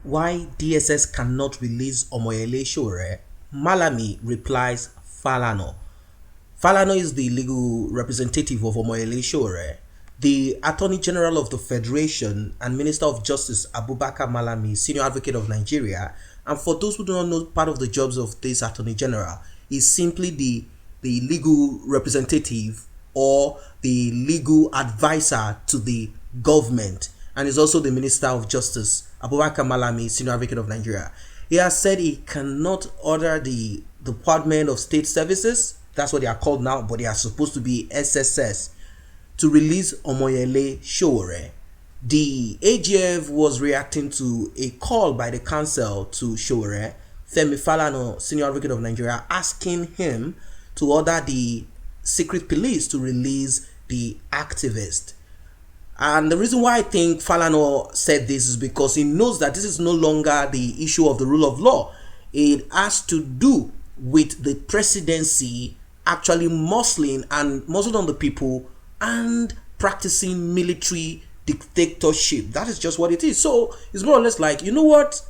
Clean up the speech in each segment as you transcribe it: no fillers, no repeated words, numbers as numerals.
why DSS cannot release Omoyele Sowore, Malami replies Falana. Falana is the legal representative of Omoyele Sowore. The Attorney General of the Federation and Minister of Justice Abubakar Malami, Senior Advocate of Nigeria, and for those who do not know part of the jobs of this Attorney General, is simply the legal representative or the legal advisor to the government, and is also the Minister of Justice Abubakar Malami, Senior Advocate of Nigeria. He has said he cannot order the Department of State Services, that's what they are called now, but they are supposed to be SSS, to release Omoyele Sowore. The AGF was reacting to a call by the counsel to Sowore, Femi Falana, Senior Advocate of Nigeria, asking him to order the secret police to release the activist. And the reason why I think Falana said this is because he knows that this is no longer the issue of the rule of law. It has to do with the presidency actually muscling on the people and practicing military dictatorship. That is just what it is. So it's more or less like, you know what,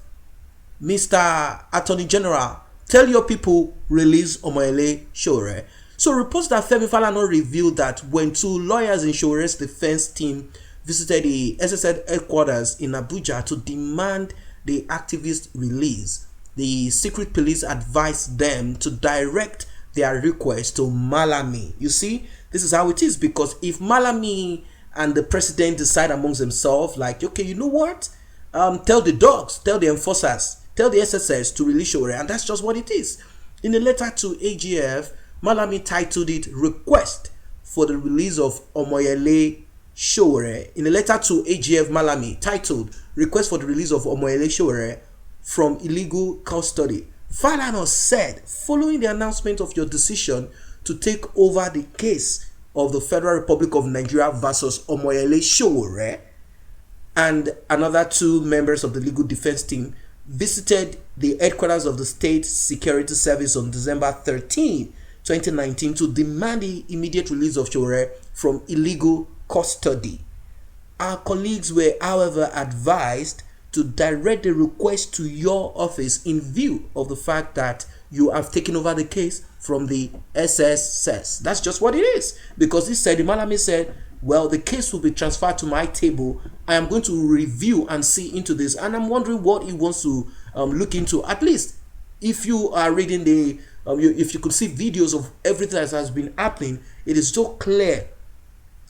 Mr. Attorney General, tell your people release Omoyele Sowore. So reports that Femi Falana revealed that when two lawyers in Sowore's defense team visited the SSS headquarters in Abuja to demand the activist release, the secret police advised them to direct their request to Malami. You see, this is how it is, because if Malami and the president decide amongst themselves, like, okay, you know what, tell the dogs, tell the enforcers, tell the SSS to release Sowore, and that's just what it is. In a letter to AGF, Malami titled it Request for the Release of Omoyele Sowore. In a letter to AGF, Malami titled Request for the Release of Omoyele Sowore from Illegal Custody. Falana said, following the announcement of your decision to take over the case of the Federal Republic of Nigeria versus Omoyele Sowore, and another two members of the legal defense team visited the headquarters of the State Security Service on December 13, 2019 to demand the immediate release of Sowore from illegal custody. Our colleagues were, however, advised to direct the request to your office in view of the fact that you have taken over the case from the SSS. That's just what it is. Because he said, Malami said, well, the case will be transferred to my table. I am going to review and see into this. And I'm wondering what he wants to look into. At least, if you are reading the, if you could see videos of everything that has been happening, it is so clear.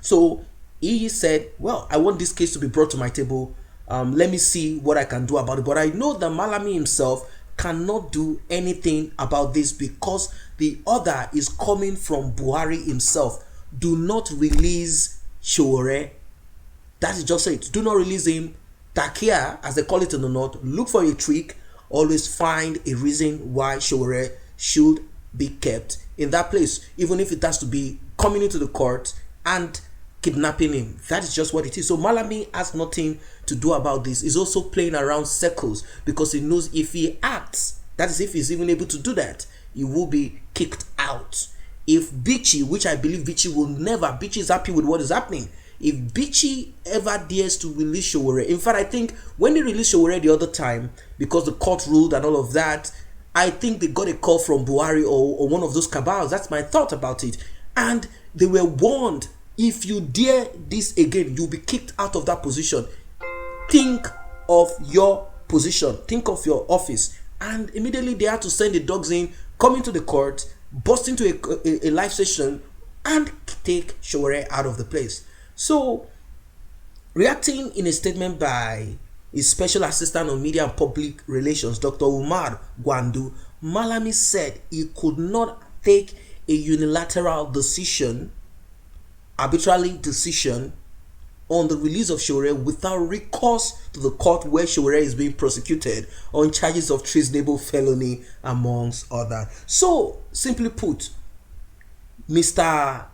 So he said, well, I want this case to be brought to my table. Let me see what I can do about it. But I know that Malami himself cannot do anything about this because the order is coming from Buhari himself. Do not release Sowore. That is just it. Do not release him. Takia, as they call it in the north, look for a trick. Always find a reason why Sowore should be kept in that place, even if it has to be coming into the court and kidnapping him. That is just what it is. So Malami has nothing to do about this. He's also playing around circles because he knows if he acts, that is if he's even able to do that, he will be kicked out. If Bichi, which I believe Bichi will never, Bichi is happy with what is happening. If Bichi ever dares to release Sowore, in fact, I think when they released Sowore the other time, because the court ruled and all of that, I think they got a call from Buhari or one of those cabals. That's my thought about it. And they were warned, if you dare this again, you'll be kicked out of that position. Think of your position. Think of your office. And immediately they had to send the dogs in, come into the court, bust into a live session, and take Sowore out of the place. So, reacting in a statement by his Special Assistant on Media and Public Relations, Dr. Umar Gwandu, Malami said he could not take a unilateral decision, arbitrary decision, on the release of Sowore without recourse to the court where Sowore is being prosecuted on charges of treasonable felony, amongst others. So, simply put, Mr.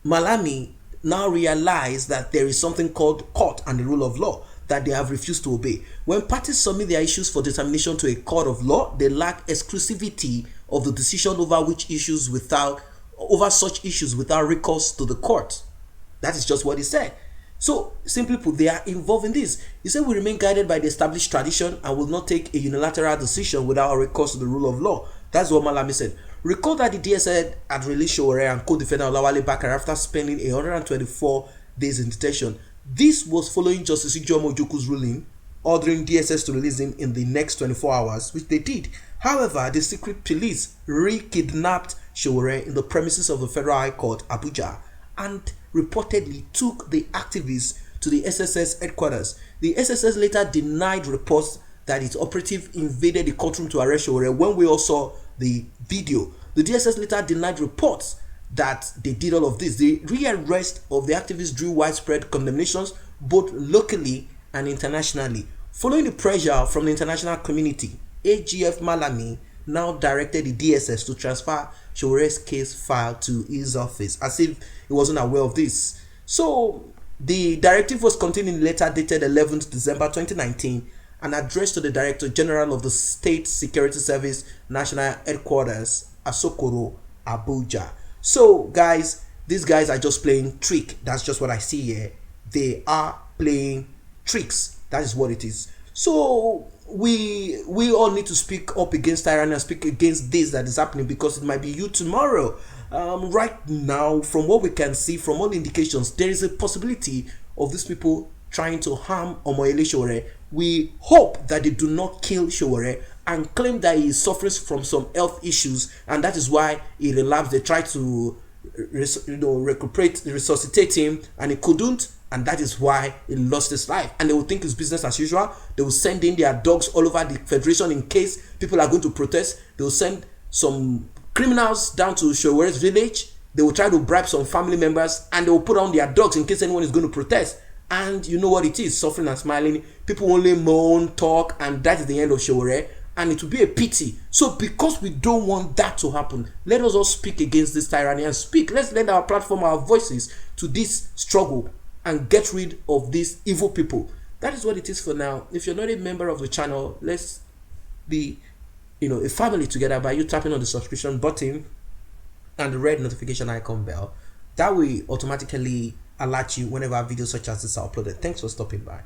Malami now realized that there is something called court and the rule of law that they have refused to obey. When parties submit their issues for determination to a court of law, they lack exclusivity of the decision over such issues without recourse to the court. That is just what he said. So, simply put, they are involved in this. He said, we remain guided by the established tradition and will not take a unilateral decision without recourse to the rule of law. That's what Malami said. Recall that the DSS had released S0WORE and co-defendant Olawale Bakare after spending 124 days in detention. This was following Justice Ijeoma Ojoku's ruling ordering DSS to release him in the next 24 hours, which they did. However, the secret police re-kidnapped S0WORE in the premises of the Federal High Court, Abuja, and reportedly took the activists to the SSS headquarters. The SSS later denied reports that its operative invaded the courtroom to arrest S0WORE when we all saw the video. The DSS later denied reports that they did all of this. The rearrest of the activists drew widespread condemnations both locally and internationally. Following the pressure from the international community, AGF Malami now directed the DSS to transfer S0WORE's case file to his office, as if he wasn't aware of this. So the directive was contained in a letter dated 11th December 2019 and addressed to the Director General of the State Security Service National Headquarters, Asokoro, Abuja. So guys, these guys are just playing trick. That's just what I see here. They are playing tricks. That is what it is. So we all need to speak up against tyranny and speak against this that is happening, because it might be you tomorrow. Right now, from what we can see, from all indications, there is a possibility of these people trying to harm Omoyele S0WORE. We hope that they do not kill S0WORE and claim that he is suffering from some health issues, and that is why he relapsed. They tried to resuscitate him, and he couldn't, and that is why he lost his life. And they will think it's business as usual. They will send in their dogs all over the federation in case people are going to protest. They will send some criminals down to S0WORE's village. They will try to bribe some family members, and they will put on their dogs in case anyone is going to protest. And you know what it is, suffering and smiling. People only moan, talk, and that is the end of S0WORE. And it will be a pity. So because we don't want that to happen, let us all speak against this tyranny and speak. Let's lend our platform, our voices to this struggle and get rid of these evil people. That is what it is for now. If you're not a member of the channel, let's be a family together by you tapping on the subscription button and the red notification icon bell. That will automatically alert you whenever videos such as this are uploaded. Thanks for stopping by.